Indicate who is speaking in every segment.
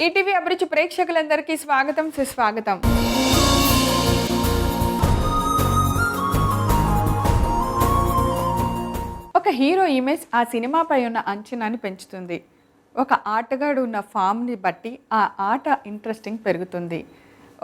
Speaker 1: ETV అభిరుచి ప్రేక్షకులందరికీ స్వాగతం సుస్వాగతం. ఒక హీరో ఇమేజ్ ఆ సినిమాపై ఉన్న అంచనాని పెంచుతుంది. ఒక ఆటగాడు ఉన్న ఫామ్ని బట్టి ఆ ఆట ఇంట్రెస్టింగ్ పెరుగుతుంది.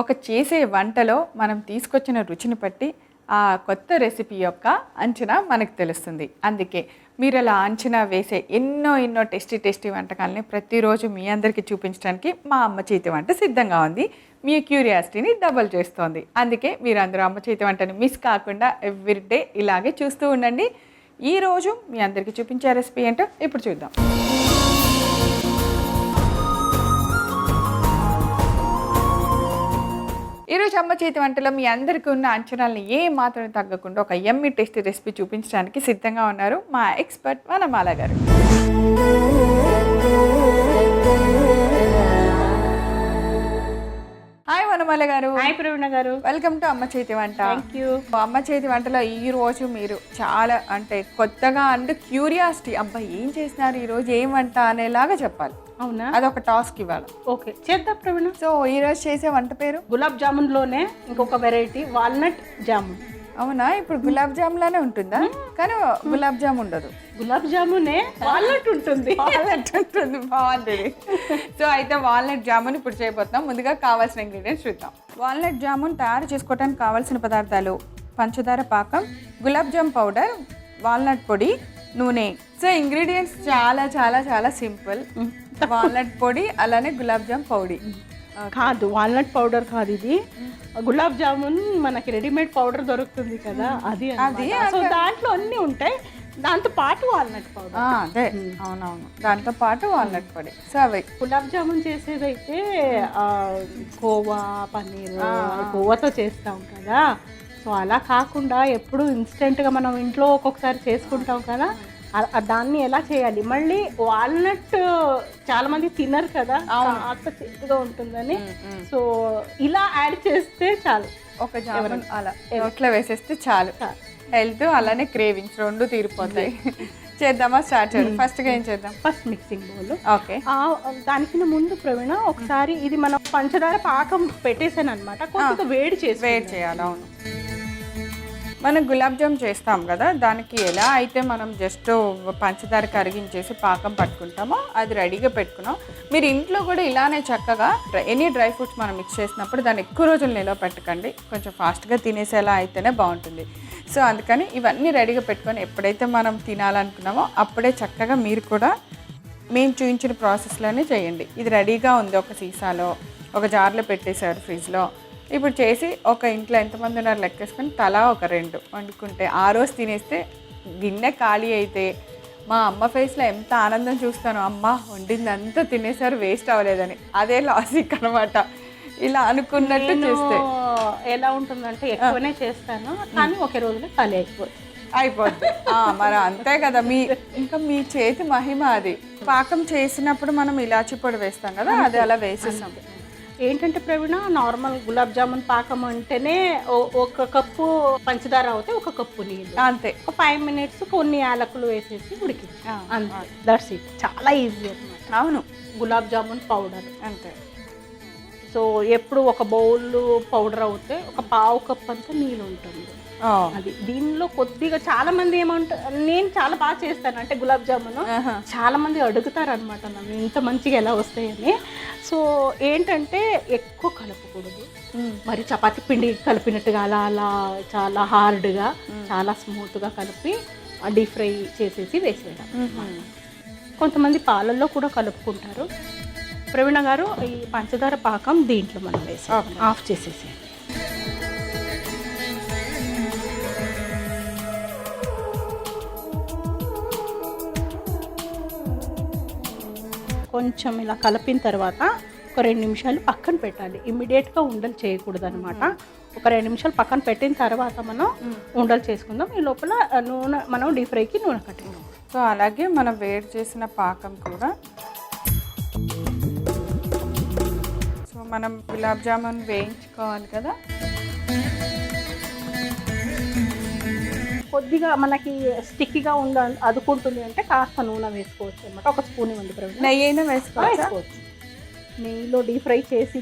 Speaker 1: ఒక చేసే వంటలో మనం తీసుకొచ్చిన రుచిని బట్టి ఆ కొత్త రెసిపీ యొక్క అంచనా మనకు తెలుస్తుంది. అందుకే మీరు అలా అంచనా వేసే ఎన్నో టేస్టీ వంటకాలని ప్రతిరోజు మీ అందరికీ చూపించడానికి మా అమ్మ చేతి వంట సిద్ధంగా ఉంది. మీ క్యూరియాసిటీని డబల్ చేస్తోంది. అందుకే మీరు అందరూ అమ్మ చేతి వంటని మిస్ కాకుండా ఎవ్రీడే ఇలాగే చూస్తూ ఉండండి. ఈరోజు మీ అందరికీ చూపించే రెసిపీ ఏంటో ఇప్పుడు చూద్దాం. ఈరోజు అమ్మ చేతి వంటలో మీ అందరికీ ఉన్న అంచనాలను ఏ మాత్రం తగ్గకుండా ఒక యమ్మీ టేస్టీ రెసిపీ చూపించడానికి సిద్ధంగా ఉన్నారు మా ఎక్స్పర్ట్ వనమాల గారు. హాయ్ వనమాల గారు.
Speaker 2: హాయ్ ప్రవీణ గారు.
Speaker 1: వెల్కమ్ టు అమ్మ చేతి వంట.
Speaker 2: Thank you.
Speaker 1: అమ్మ చేతి వంటలో ఈ రోజు మీరు చాలా అంటే కొత్తగా అండ్ క్యూరియాసిటీ, అబ్బా ఏం చేసినారు ఈరోజు ఏం వంట అనేలాగా చెప్పాలి.
Speaker 2: అవునా?
Speaker 1: అదొక టాస్క్ ఇవ్వాలి.
Speaker 2: ఓకే, చేద్దాం ప్రవీణ.
Speaker 1: సో ఈ రోజు చేసే వంట పేరు
Speaker 2: గులాబ్ జామున్ లోనే ఇంకొక వెరైటీ వాల్నట్ జామున్.
Speaker 1: అవునా? ఇప్పుడు గులాబ్ జామ్ లానే ఉంటుందా? కానీ గులాబ్ జామ్ ఉండదు,
Speaker 2: గులాబ్ జామునే వాల్నట్ ఉంటుంది.
Speaker 1: వాల్నట్ ఉంటుంది. బాగుంటుంది. సో అయితే వాల్నట్ జామున్ ఇప్పుడు చేయబోతున్నాం. ముందుగా కావాల్సిన ఇంగ్రీడియంట్స్ చూద్దాం. వాల్నట్ జామున్ తయారు చేసుకోవడానికి కావాల్సిన పదార్థాలు: పంచదార పాకం, గులాబ్ జామ్ పౌడర్, వాల్నట్ పొడి, నూనె. సో ఇంగ్రీడియంట్స్ చాలా చాలా చాలా సింపుల్. వాల్నట్ పొడి, అలానే గులాబ్ జామ్ పౌడీ
Speaker 2: కాదు, వాల్నట్ పౌడర్ కాదు, ఇది గులాబ్ జామున్ మనకి రెడీమేడ్ పౌడర్ దొరుకుతుంది కదా, అది. సో దాంట్లో అన్నీ ఉంటాయి, దాంతో పాటు వాల్నట్ పౌడర్.
Speaker 1: అదే, అవునవును, దాంతో పాటు వాల్నట్ పొడి. సో అవి
Speaker 2: గులాబ్ జామున్ చేసేదైతే కోవా, పన్నీర్, కోవాతో చేస్తాం కదా. సో అలా కాకుండా ఎప్పుడు ఇన్స్టెంట్గా మనం ఇంట్లో ఒక్కొక్కసారి చేసుకుంటాం కదా, దాన్ని ఎలా చేయాలి. మళ్ళీ వాల్నట్ చాలా మంది తినరు కదా, అంత చేతిగా ఉంటుందని. సో ఇలా యాడ్ చేస్తే చాలు,
Speaker 1: ఒక జామున్ అలా నోట్లో వేసేస్తే చాలు. హెల్త్ అలానే క్రేవింగ్స్ రెండు తీరిపోతాయి. చేద్దామా? స్టార్ట్ చేద్దాం. ఫస్ట్గా ఏం చేద్దాం?
Speaker 2: First mixing bowl.
Speaker 1: ఓకే.
Speaker 2: దానికి ముందు ప్రవీణ ఒకసారి ఇది మనం పంచదార పాకం పెట్టేసాను అనమాట, కొద్దిగా వేడి
Speaker 1: చేయాలి. అవును, మనం గులాబ్ జామ్ చేస్తాం కదా, దానికి ఎలా అయితే మనం జస్ట్ పంచదార కరిగించేసి పాకం పట్టుకుంటామో అది రెడీగా పెట్టుకున్నాం. మీరు ఇంట్లో కూడా ఇలానే చక్కగా ఎనీ డ్రై ఫ్రూట్స్ మనం మిక్స్ చేసినప్పుడు దాన్ని ఎక్కువ రోజులు నిల్వ పెట్టకండి, కొంచెం ఫాస్ట్గా తినేసేలా అయితేనే బాగుంటుంది. సో అందుకని ఇవన్నీ రెడీగా పెట్టుకొని ఎప్పుడైతే మనం తినాలనుకున్నామో అప్పుడే చక్కగా మీరు కూడా మేము చూపించిన ప్రాసెస్లోనే చేయండి. ఇది రెడీగా ఉంది, ఒక సీసాలో ఒక జార్లో పెట్టేశారు ఫ్రిడ్జ్లో. ఇప్పుడు చేసి ఒక ఇంట్లో ఎంతమంది ఉన్నారు లెక్కేసుకొని తలా ఒక 2 వండుకుంటే ఆ రోజు తినేస్తే గిన్నె ఖాళీ అయితే మా అమ్మ ఫేస్లో ఎంత ఆనందం చూస్తాను, అమ్మ వండింది అంతా తినేసారు, వేస్ట్ అవ్వలేదని. అదే లాజిక్ అనమాట. ఇలా అనుకున్నట్టు చేస్తే
Speaker 2: ఎలా ఉంటుందంటే ఎక్కువనే చేస్తాను కానీ ఒకే రోజులో ఖాళీ
Speaker 1: అయిపోద్ది. మరి అంతే కదా, ఇంకా మీ చేతి మహిమ అది. పాకం చేసినప్పుడు మనం ఇలాచి పొడి వేస్తాం కదా, అది అలా వేసేసాం.
Speaker 2: ఏంటంటే ప్రవీణ, నార్మల్ గులాబ్ జామున్ పాకం అంటేనే ఒక కప్పు పంచదార అవుతే ఒక కప్పు నీళ్ళు,
Speaker 1: అంతే.
Speaker 2: ఒక 5 minutes కొన్ని యాలకులు వేసేసి ఉడికించి అంతే. That's it. చాలా ఈజీ అనమాట.
Speaker 1: అవును,
Speaker 2: గులాబ్ జామున్ పౌడర్
Speaker 1: అంతే.
Speaker 2: సో ఎప్పుడు ఒక బౌల్ పౌడర్ అవుతే ఒక 1/2 కప్ అంతా నీళ్ళు ఉంటుంది. అది దీనిలో కొద్దిగా చాలా మంది ఏమంటారు, నేను చాలా బాగా చేస్తాను అంటే గులాబ్ జామున్, చాలా మంది అడుగుతారు అనమాట నన్ను ఇంత మంచిగా ఎలా వస్తాయని. సో ఏంటంటే ఎక్కువ కలపకూడదు, మరి చపాతీ పిండి కలిపినట్టుగా అలా అలా చాలా హార్డ్గా చాలా స్మూత్గా కలిపి డీప్ ఫ్రై చేసేసి వేసేయడం. కొంతమంది పాలల్లో కూడా కలుపుకుంటారు. ప్రవీణ గారు, ఈ పంచదార పాకం దీంట్లో మనం వేసి ఆఫ్ చేసేసేయండి. కొంచెం ఇలా కలిపిన తర్వాత ఒక 2 నిమిషాలు పక్కన పెట్టాలి. ఇమ్మీడియట్గా ఉండలు చేయకూడదు అనమాట. ఒక 2 నిమిషాలు పక్కన పెట్టిన తర్వాత మనం ఉండలు చేసుకుందాం. ఈ లోపల నూనె మనం డీప్ ఫ్రైకి నూనె కట్టినాం.
Speaker 1: సో అలాగే మనం వేడి చేసిన పాకం కూడా, సో మనం గులాబ్ జామున్ వేయించుకోవాలి కదా,
Speaker 2: కొద్దిగా మనకి స్టిక్కిగా ఉండ అదుకుంటుంది అంటే కాస్త నూనె వేసుకోవచ్చు అనమాట. ఒక స్పూన్ ఇవ్వండి.
Speaker 1: నెయ్యి అయినా వేసుకోవచ్చు.
Speaker 2: నెయ్యిలో డీప్ ఫ్రై చేసి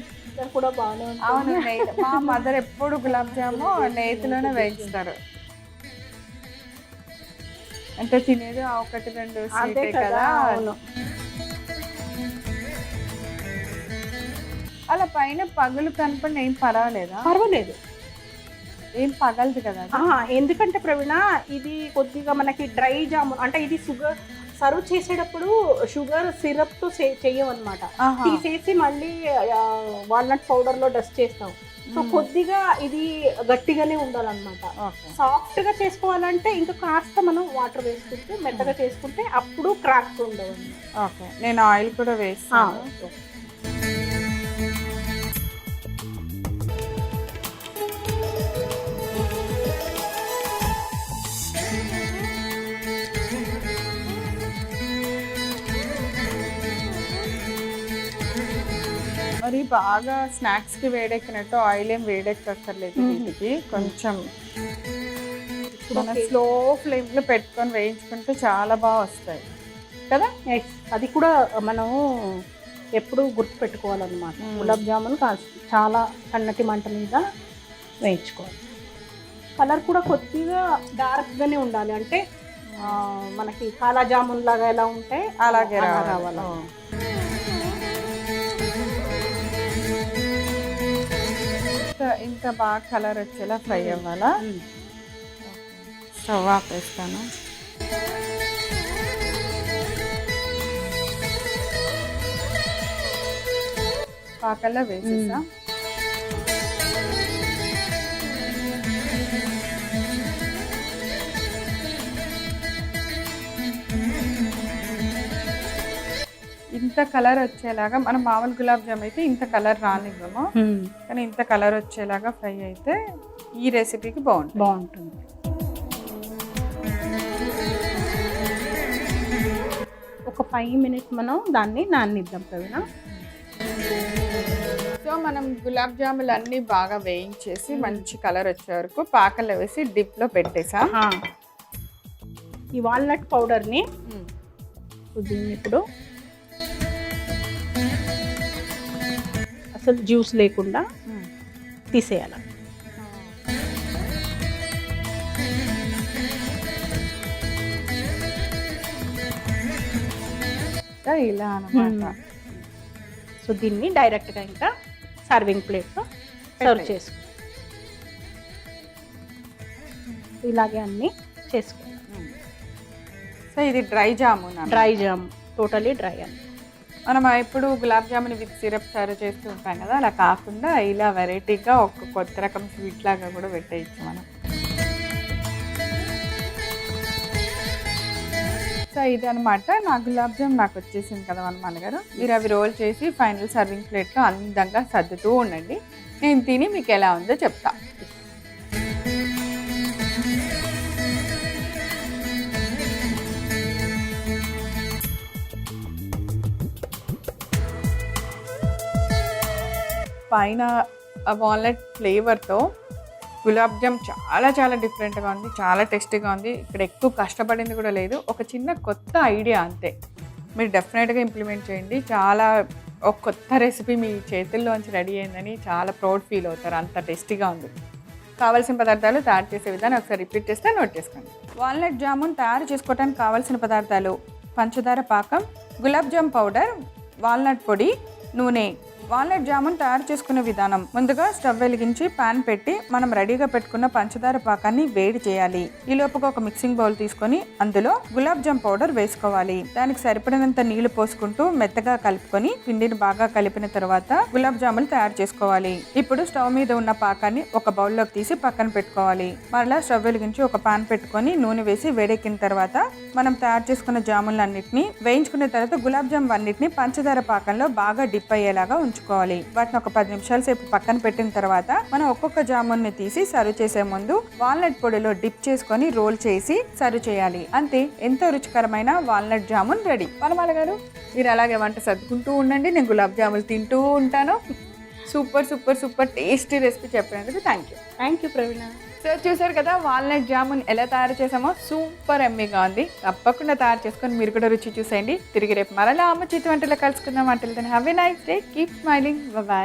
Speaker 2: కూడా బాగానే ఉంటుంది.
Speaker 1: అవును, నెయ్యి. మా మదర్ ఎప్పుడు గులాబ్ జాము నెయ్యిలోనే వేయిస్తారు. అంటే తినేది ఆ 1-2
Speaker 2: అంతే
Speaker 1: స్వీటే కదా.
Speaker 2: అవును.
Speaker 1: అలా పైన పగులు కనపడిన ఏం పర్వాలేదా?
Speaker 2: పర్వాలేదు,
Speaker 1: ఏం పగలదు కదా అది?
Speaker 2: ఎందుకంటే ప్రవీణ ఇది కొద్దిగా మనకి డ్రై జామున్ అంటే ఇది షుగర్ సర్వ్ చేసేటప్పుడు షుగర్ సిరప్ తో చెయ్యమన్నమాట. తీసేసి మళ్ళీ వాల్నట్ పౌడర్ లో డస్ట్ చేస్తాం. సో కొద్దిగా ఇది గట్టిగానే ఉండాలన్నమాట. సాఫ్ట్ గా చేసుకోవాలంటే ఇంకా కాస్త మనం వాటర్ వేసుకుంటే మెత్తగా చేసుకుంటే అప్పుడు క్రాక్స్ ఉండవు.
Speaker 1: ఓకే, నేను ఆయిల్ కూడా వేస్తాను. మరి బాగా స్నాక్స్ కి వేడెక్కినట్టు ఆయిల్ ఏం వేడెక్కర్లేదు. వీటికి కొంచెం స్లో ఫ్లేమ్ లో పెట్టుకొని వేయించుకుంటే చాలా బాగా వస్తాయి కదా.
Speaker 2: అది కూడా మనం ఎప్పుడు గుర్తు పెట్టుకోవాలన్నమాట. గులాబ్ జామున్ చాలా సన్నటి మంట మీద వేయించుకోవాలి. కలర్ కూడా కొద్దిగా డార్క్గానే ఉండాలి, అంటే మనకి కాలా జామున్ లాగా ఎలా ఉంటే
Speaker 1: అలాగే రావాలి. ఇంత బాగా కలర్ వచ్చేలా ఫ్రై అవ్వాలా? స్టవ్ ఆపేస్తాను. పాకల్లో వేసేసా. ఇంత కలర్ వచ్చేలాగా, మనం మామూలు గులాబ్ జామ్ అయితే ఇంత కలర్ రానివ్వము, కానీ ఇంత కలర్ వచ్చేలాగా ఫ్రై అయితే ఈ రెసిపీకి బాగుంటుంది.
Speaker 2: ఒక 5 minutes మనం దాన్ని నాననిద్దాం ప్రవీణ.
Speaker 1: సో మనం గులాబ్ జాములు అన్నీ బాగా వేయించేసి మంచి కలర్ వచ్చే వరకు పాకల్లో వేసి డిప్లో పెట్టేసా.
Speaker 2: ఈ వాల్నట్ పౌడర్ని ఇప్పుడు అసలు జ్యూస్ లేకుండా తీసేయాలి.
Speaker 1: ఇలా అన్నమాట.
Speaker 2: సో దీన్ని డైరెక్ట్గా ఇంకా సర్వింగ్ ప్లేట్లో సర్వ్ చేసుకో. ఇలాగే అన్నీ చేసుకోవాలి.
Speaker 1: సో ఇది డ్రై జామున్,
Speaker 2: టోటలీ డ్రై అని.
Speaker 1: మనం ఇప్పుడు gulab jamun with syrup serve చేస్తూ ఉంటాం కదా, అలా కాకుండా ఇలా వెరైటీగా ఒక కొత్త రకం స్వీట్ లాగా కూడా పెట్టేయచ్చు మనం. సో ఇది అనమాట నా గులాబ్ జామ్ నాకు వచ్చేసింది కదా మన గారు. మీరు అవి రోల్ చేసి ఫైనల్ సర్వింగ్ ప్లేట్లో అందంగా సర్దుతూ ఉండండి. నేను తిని మీకు ఎలా ఉందో చెప్తా. పైన వాల్నట్ ఫ్లేవర్తో గులాబ్ జామ్ చాలా చాలా డిఫరెంట్గా ఉంది, చాలా టేస్టీగా ఉంది. ఇక్కడ ఎక్కువ కష్టపడింది కూడా లేదు, ఒక చిన్న కొత్త ఐడియా అంతే. మీరు డెఫినెట్గా ఇంప్లిమెంట్ చేయండి. చాలా ఒక కొత్త రెసిపీ మీ చేతుల్లోంచి రెడీ అయిందని చాలా ప్రౌడ్ ఫీల్ అవుతారు, అంత టేస్టీగా ఉంది. కావాల్సిన పదార్థాలు తయారు చేసే విధానం ఒకసారి రిపీట్ చేస్తే నోట్ చేసుకోండి. వాల్నట్ జామున్ తయారు చేసుకోవడానికి కావాల్సిన పదార్థాలు: పంచదార పాకం, గులాబ్ జామ్ పౌడర్, వాల్నట్ పొడి, నూనె. వాల్నట్ జామున్ తయారు చేసుకునే విధానం: ముందుగా స్టవ్ వెలిగించి పాన్ పెట్టి మనం రెడీగా పెట్టుకున్న పంచదార పాకాన్ని వేడి చేయాలి. ఈ లోపుగా ఒక మిక్సింగ్ బౌల్ తీసుకొని అందులో గులాబ్ జామ్ పౌడర్ వేసుకోవాలి. దానికి సరిపడినంత నీళ్లు పోసుకుంటూ మెత్తగా కలుపుకొని పిండిని బాగా కలిపిన తర్వాత గులాబ్ జాములు తయారు చేసుకోవాలి. ఇప్పుడు స్టవ్ మీద ఉన్న పాకాన్ని ఒక బౌల్లోకి తీసి పక్కన పెట్టుకోవాలి. మరలా స్టవ్ వెలిగించి ఒక పాన్ పెట్టుకొని నూనె వేసి వేడెక్కిన తర్వాత మనం తయారు చేసుకున్న జాములన్నింటినీ వేయించుకున్న తర్వాత గులాబ్ జామ్ అన్నిటిని పంచదార పాకంలో బాగా డిప్ అయ్యేలాగా ఉంచుకోవాలి. వాటిని ఒక 10 నిమిషాల సేపు పక్కన పెట్టిన తర్వాత మనం ఒక్కొక్క జామున్ని తీసి సర్వ్ చేసే ముందు వాల్నట్ పొడిలో డిప్ చేసుకొని రోల్ చేసి సర్వ్ చేయాలి. అంతే, ఎంతో రుచికరమైన వాల్నట్ జామున్ రెడీ. వనమాల గారు, మీరు అలాగే వంట సర్దుకుంటూ ఉండండి, నేను గులాబ్ జాములు తింటూ ఉంటాను. Super super super tasty recipe చెప్పినందుకు థ్యాంక్ యూ
Speaker 2: ప్రవీణ.
Speaker 1: సో చూసారు కదా వాల్నట్ జామున్ ఎలా తయారు చేసామో సూపర్ ఎమ్మీగా ఉంది. తప్పకుండా తయారు చేసుకొని మీరు కూడా రుచి చూసేయండి. తిరిగి రేపు మరలా అమ్మ చేతి వంటలు కలుసుకుందాం. వంటలు have a nice day, keep smiling, by.